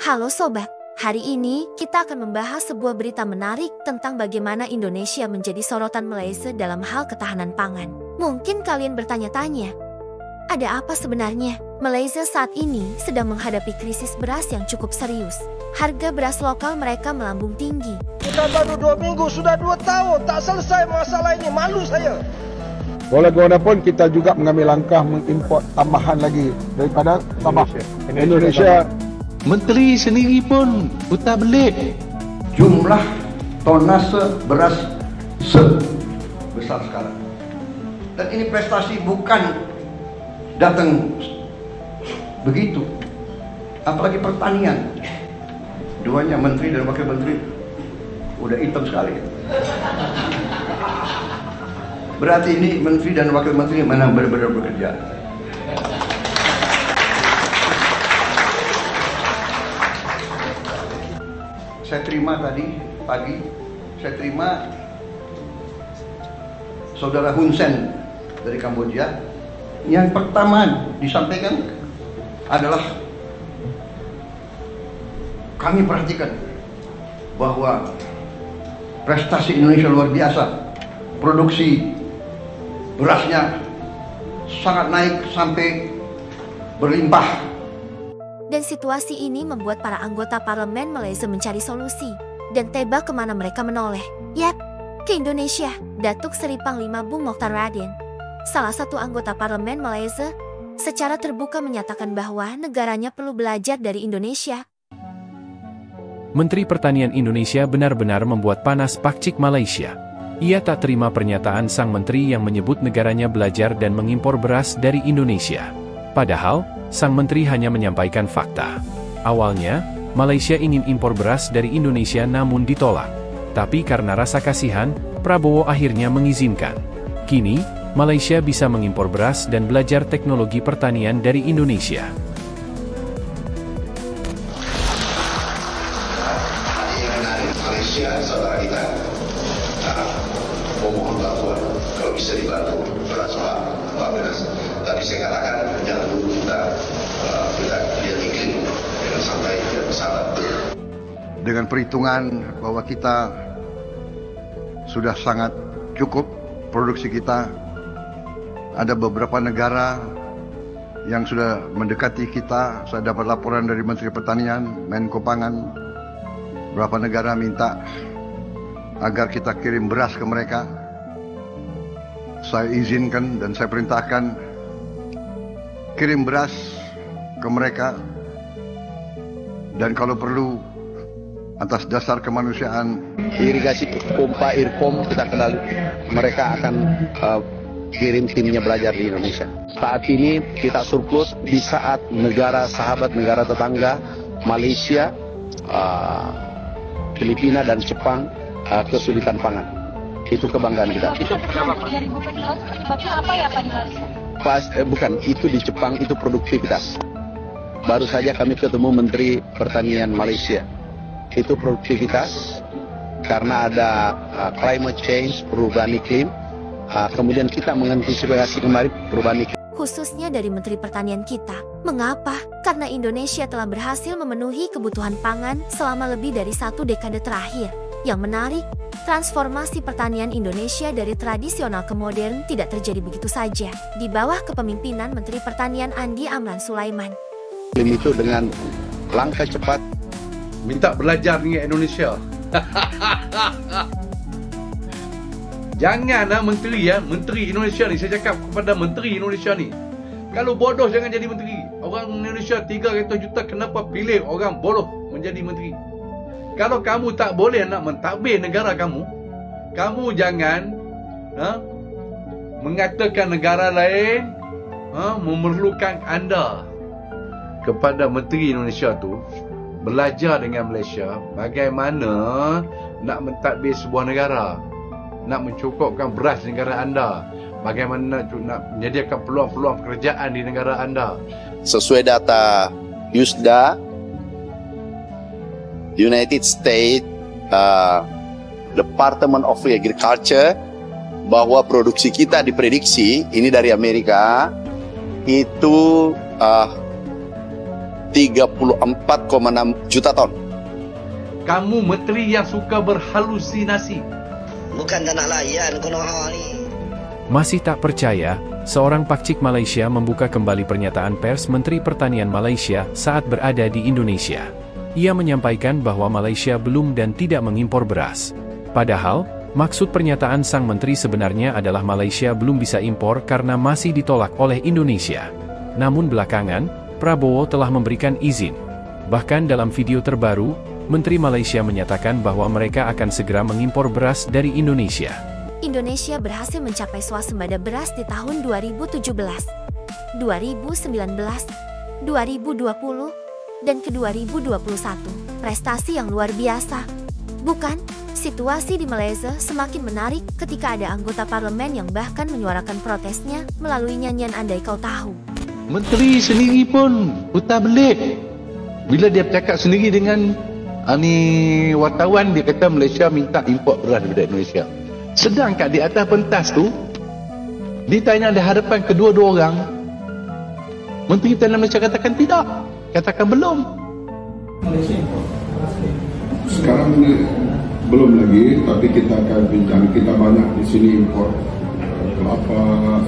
Halo Sobat, hari ini kita akan membahas sebuah berita menarik tentang bagaimana Indonesia menjadi sorotan Malaysia dalam hal ketahanan pangan. Mungkin kalian bertanya-tanya, ada apa sebenarnya? Malaysia saat ini sedang menghadapi krisis beras yang cukup serius. Harga beras lokal mereka melambung tinggi. Kita baru 2 minggu, sudah 2 tahun, tak selesai masalah ini, malu saya. Walaupun kita juga mengambil langkah mengimport tambahan lagi daripada Indonesia. Menteri sendiri pun putar belit. Jumlah tonase beras sebesar sekarang. Dan ini prestasi bukan datang begitu. Apalagi pertanian. Duanya menteri dan wakil menteri udah hitam sekali. Berarti ini menteri dan wakil menteri mana benar-benar bekerja. Saya terima tadi pagi, saya terima saudara Hun Sen dari Kamboja. Yang pertama disampaikan adalah kami perhatikan bahwa prestasi Indonesia luar biasa. Produksi berasnya sangat naik sampai berlimpah. Dan situasi ini membuat para anggota parlemen Malaysia mencari solusi. Dan tebak kemana mereka menoleh. Yap, ke Indonesia. Datuk Seri Panglima Bung Mokhtar Raden, salah satu anggota parlemen Malaysia, secara terbuka menyatakan bahwa negaranya perlu belajar dari Indonesia. Menteri Pertanian Indonesia benar-benar membuat panas Pakcik Malaysia. Ia tak terima pernyataan sang menteri yang menyebut negaranya belajar dan mengimpor beras dari Indonesia. Padahal, sang menteri hanya menyampaikan fakta. Awalnya, Malaysia ingin impor beras dari Indonesia namun ditolak. Tapi karena rasa kasihan, Prabowo akhirnya mengizinkan. Kini, Malaysia bisa mengimpor beras dan belajar teknologi pertanian dari Indonesia. Malaysia, saudara kita, memohon bantuan kalau bisa dibantu beras Pak Beras. Tapi saya katakan jangan dulu kita lihat iklim dengan sampai tidak bersahabat. Dengan perhitungan bahwa kita sudah sangat cukup produksi kita, ada beberapa negara yang sudah mendekati kita. Saya dapat laporan dari Menteri Pertanian, Menko Pangan, beberapa negara minta agar kita kirim beras ke mereka. Saya izinkan dan saya perintahkan kirim beras ke mereka, dan kalau perlu atas dasar kemanusiaan. Irigasi pompa Irkom kita kenal, mereka akan kirim timnya belajar di Indonesia. Saat ini kita surplus di saat negara sahabat, negara tetangga Malaysia, Filipina dan Jepang kesulitan pangan. Itu kebanggaan kita. Itu dari gubernur, sebabnya apa ya Pak di Malaysia? Bukan, itu di Jepang, itu produktivitas. Baru saja kami ketemu Menteri Pertanian Malaysia. Itu produktivitas, karena ada climate change, perubahan iklim. Kemudian kita mengantisipasi kemarin perubahan iklim. Khususnya dari Menteri Pertanian kita. Mengapa? Karena Indonesia telah berhasil memenuhi kebutuhan pangan selama lebih dari 1 dekade terakhir. Yang menarik, transformasi pertanian Indonesia dari tradisional ke modern tidak terjadi begitu saja. Di bawah kepemimpinan Menteri Pertanian Andi Amran Sulaiman. Itu dengan langkah cepat. Minta belajar dengan Indonesia. Jangan Menteri Indonesia ni, saya cakap kepada Menteri Indonesia ni, kalau bodoh jangan jadi menteri. Orang Indonesia 300 juta, kenapa pilih orang bodoh menjadi menteri? Kalau kamu tak boleh nak mentadbir negara kamu, kamu jangan mengatakan negara lain memerlukan anda. Kepada Menteri Indonesia tu, belajar dengan Malaysia bagaimana nak mentadbir sebuah negara, nak mencukupkan beras di negara anda, bagaimana nak menyediakan peluang-peluang pekerjaan di negara anda. Sesuai data USDA, United States Department of Agriculture, bahwa produksi kita diprediksi, ini dari Amerika, itu 34,6 juta ton. Kamu menteri yang suka berhalusinasi. Bukan tak nak layan Konoha ni. Masih tak percaya, seorang pakcik Malaysia membuka kembali pernyataan pers Menteri Pertanian Malaysia saat berada di Indonesia. Ia menyampaikan bahwa Malaysia belum dan tidak mengimpor beras. Padahal, maksud pernyataan sang menteri sebenarnya adalah Malaysia belum bisa impor karena masih ditolak oleh Indonesia. Namun belakangan, Prabowo telah memberikan izin. Bahkan dalam video terbaru, Menteri Malaysia menyatakan bahwa mereka akan segera mengimpor beras dari Indonesia. Indonesia berhasil mencapai swasembada beras di tahun 2017, 2019, 2020, dan ke 2021. Prestasi yang luar biasa. Bukan? Situasi di Malaysia semakin menarik ketika ada anggota parlemen yang bahkan menyuarakan protesnya melalui nyanyian Andai Kau Tahu. Menteri sendiri pun putar belit. Bila dia bercakap sendiri dengan wartawan, dia kata Malaysia minta import beras daripada Indonesia. Sedangkan di atas pentas tu, ditanya di hadapan kedua-dua orang, Menteri Pertanian Malaysia katakan tidak. Katakan belum. Sekarang ini belum lagi, tapi kita akan bincang. Kita banyak di sini import kelapa,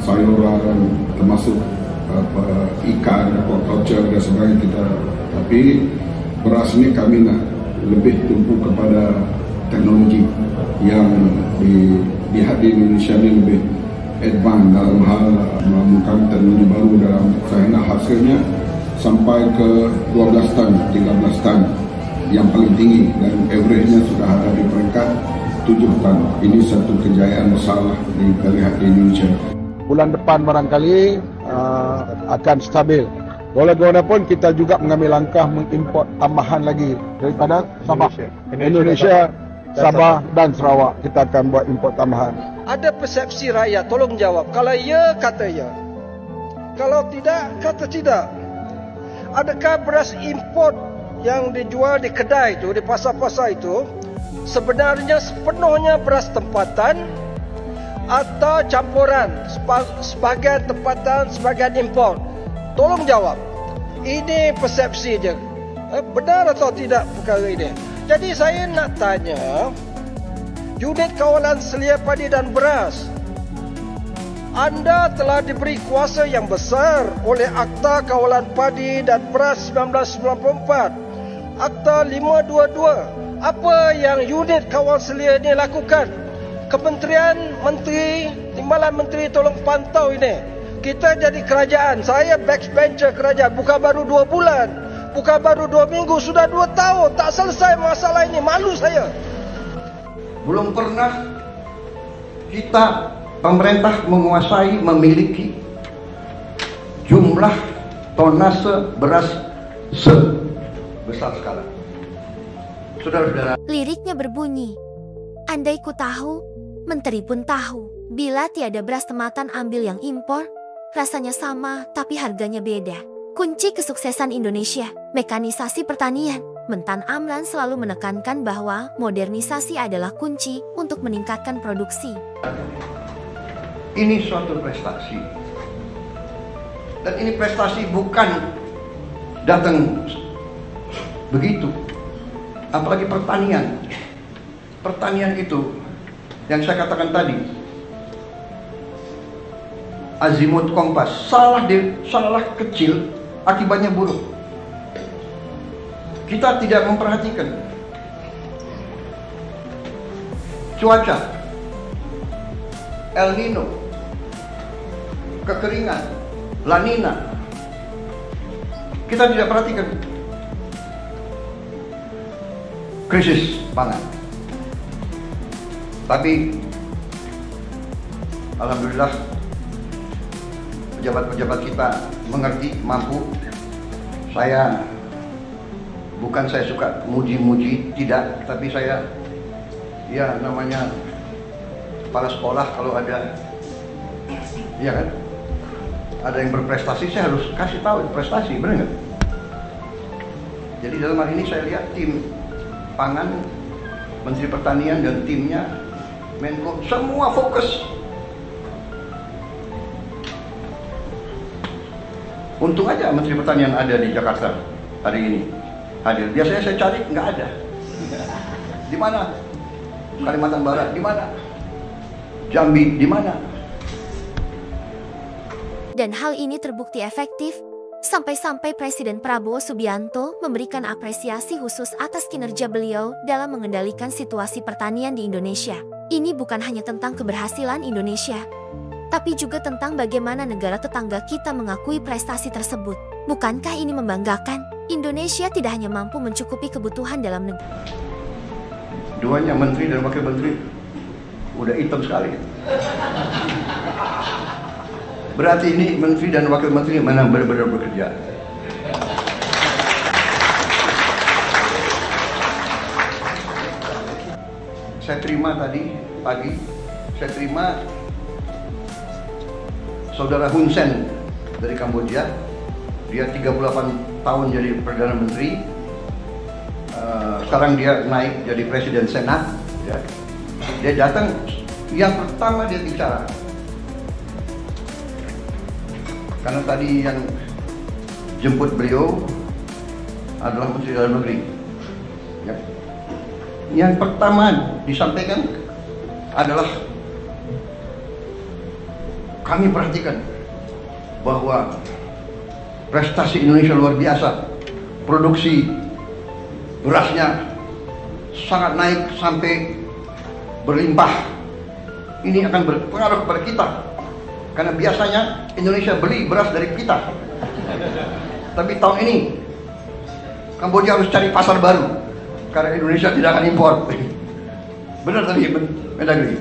sayuran, termasuk ikan, aquaculture dan sebagainya kita. Tapi beras ini kami nak lebih tumpu kepada teknologi yang di Indonesia ini lebih advance dalam hal menemukan teknologi baru dalam sehingga hasilnya sampai ke 12 tan, 13 tan yang paling tinggi dan average-nya sudah ada di peringkat 7 tan. Ini satu kejayaan besar kita lihat di Indonesia. Bulan depan barangkali akan stabil. Walaupun kita juga mengambil langkah mengimport tambahan lagi daripada Sabah, Indonesia, Sabah dan Sarawak. Kita akan buat import tambahan. Ada persepsi rakyat, tolong jawab. Kalau ya, kata ya. Kalau tidak, kata tidak. Adakah beras import yang dijual di kedai itu, di pasar-pasar itu, sebenarnya sepenuhnya beras tempatan atau campuran, sebagian tempatan, sebagian import? Tolong jawab. Ini persepsi je. Benar atau tidak perkara ini? Jadi saya nak tanya, unit kawalan selia padi dan beras, anda telah diberi kuasa yang besar oleh Akta Kawalan Padi dan Beras 1994, Akta 522. Apa yang unit kawal selia ini lakukan? Kementerian Menteri, Timbalan Menteri tolong pantau ini. Kita jadi kerajaan, saya backbencher kerajaan, bukan baru 2 bulan, bukan baru 2 minggu, sudah 2 tahun tak selesai masalah ini. Malu saya. Belum pernah kita pemerintah menguasai, memiliki jumlah tonase beras sebesar sekarang. Saudara-saudara, Liriknya berbunyi, andai ku tahu, menteri pun tahu, bila tiada beras tematan ambil yang impor, rasanya sama tapi harganya beda. Kunci kesuksesan Indonesia, mekanisasi pertanian. Mentan Amran selalu menekankan bahwa modernisasi adalah kunci untuk meningkatkan produksi. ini suatu prestasi. Dan ini prestasi bukan datang begitu. Apalagi pertanian. Pertanian itu yang saya katakan tadi, azimut kompas, salah kecil akibatnya buruk. Kita tidak memperhatikan cuaca, El Nino, kekeringan, La Nina. Kita tidak perhatikan krisis pangan. Tapi alhamdulillah pejabat-pejabat kita mengerti, mampu. Saya suka muji-muji, tidak, tapi saya ya namanya kepala sekolah, kalau ada ya kan, ada yang berprestasi saya harus kasih tahu prestasi, benar nggak? Jadi dalam hal ini saya lihat tim pangan, Menteri Pertanian dan timnya, Menko, semua fokus. Untung aja Menteri Pertanian ada di Jakarta. hari ini hadir. Biasanya saya cari nggak ada. Di mana? Kalimantan Barat di mana? Jambi di mana? Dan hal ini terbukti efektif, sampai-sampai Presiden Prabowo Subianto memberikan apresiasi khusus atas kinerja beliau dalam mengendalikan situasi pertanian di Indonesia. Ini bukan hanya tentang keberhasilan Indonesia, tapi juga tentang bagaimana negara tetangga kita mengakui prestasi tersebut. Bukankah ini membanggakan? Indonesia tidak hanya mampu mencukupi kebutuhan dalam negeri. Duanya menteri dan wakil menteri udah hitam sekali. Berarti ini menteri dan wakil menteri mana benar-benar bekerja. Saya terima tadi pagi, saya terima saudara Hun Sen dari Kamboja. Dia 38 tahun jadi Perdana Menteri. Sekarang dia naik jadi Presiden Senat. Ya. Dia datang, yang pertama dia bicara. Karena tadi yang jemput beliau adalah Menteri Dalam Negeri. Ya. Yang pertama disampaikan adalah kami perhatikan bahwa prestasi Indonesia luar biasa. Produksi berasnya sangat naik sampai berlimpah. Ini akan berpengaruh kepada kita. Karena biasanya Indonesia beli beras dari kita. Tapi tahun ini Kamboja harus cari pasar baru. Karena Indonesia tidak akan impor. Benar tadi Mendagri.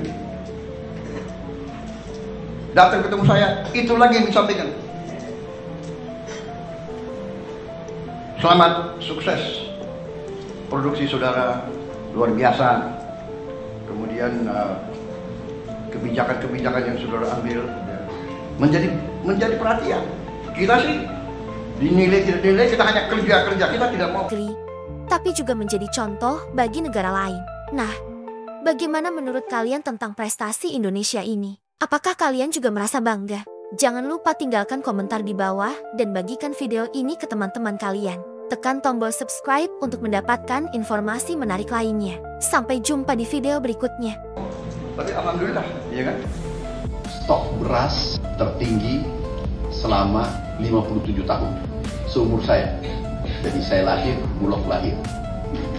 Datang ketemu saya, itu lagi yang disampaikan. Selamat, sukses. Produksi saudara luar biasa. Kemudian kebijakan-kebijakan yang saudara ambil menjadi perhatian. Kita sih dinilai tidak dinilai, kita hanya kerja, kita tidak mau. Tapi juga menjadi contoh bagi negara lain. Nah, bagaimana menurut kalian tentang prestasi Indonesia ini? Apakah kalian juga merasa bangga? Jangan lupa tinggalkan komentar di bawah dan bagikan video ini ke teman-teman kalian. Tekan tombol subscribe untuk mendapatkan informasi menarik lainnya. Sampai jumpa di video berikutnya. Tapi alhamdulillah, iya kan? Stok beras tertinggi selama 57 tahun seumur saya. Jadi saya lahir, Bulog lahir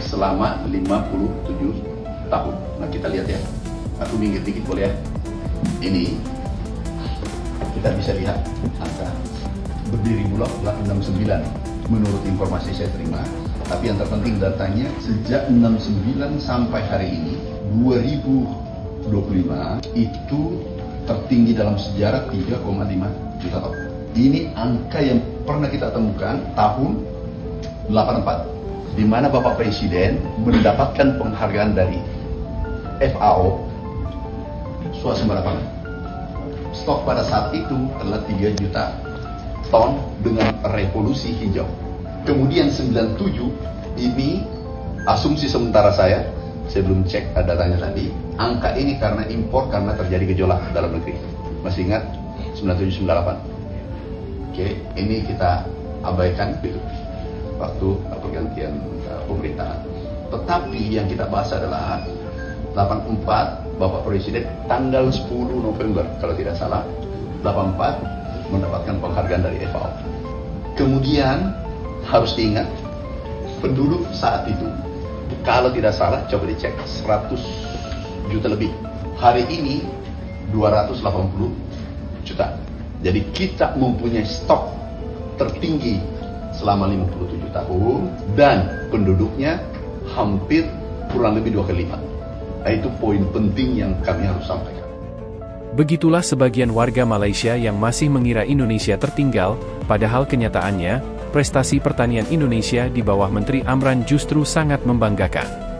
selama 57 tahun. Nah kita lihat ya, aku minggir dikit boleh ya. Ini kita bisa lihat angka berdiri Bulog 69 menurut informasi saya terima. Tapi yang terpenting datanya sejak 69 sampai hari ini 2025 itu tertinggi dalam sejarah 3,5 juta ton. Ini angka yang pernah kita temukan tahun 84, di mana Bapak Presiden mendapatkan penghargaan dari FAO swasembada pangan. Stok pada saat itu adalah 3 juta ton dengan revolusi hijau. Kemudian 97 ini asumsi sementara saya belum cek datanya tadi. Angka ini karena impor karena terjadi gejolak dalam negeri. Masih ingat 97-98? Oke, ini kita abaikan gitu, waktu pergantian pemerintahan. Tetapi yang kita bahas adalah 84 Bapak Presiden tanggal 10 November kalau tidak salah 84 mendapatkan penghargaan dari FAO. Kemudian harus diingat penduduk saat itu kalau tidak salah coba dicek 100 juta lebih. Hari ini 280 juta. Jadi kita mempunyai stok tertinggi selama 57 tahun dan penduduknya hampir kurang lebih 2 kali lipat. Nah, itu poin penting yang kami harus sampaikan. Begitulah sebagian warga Malaysia yang masih mengira Indonesia tertinggal, padahal kenyataannya, prestasi pertanian Indonesia di bawah Menteri Amran justru sangat membanggakan.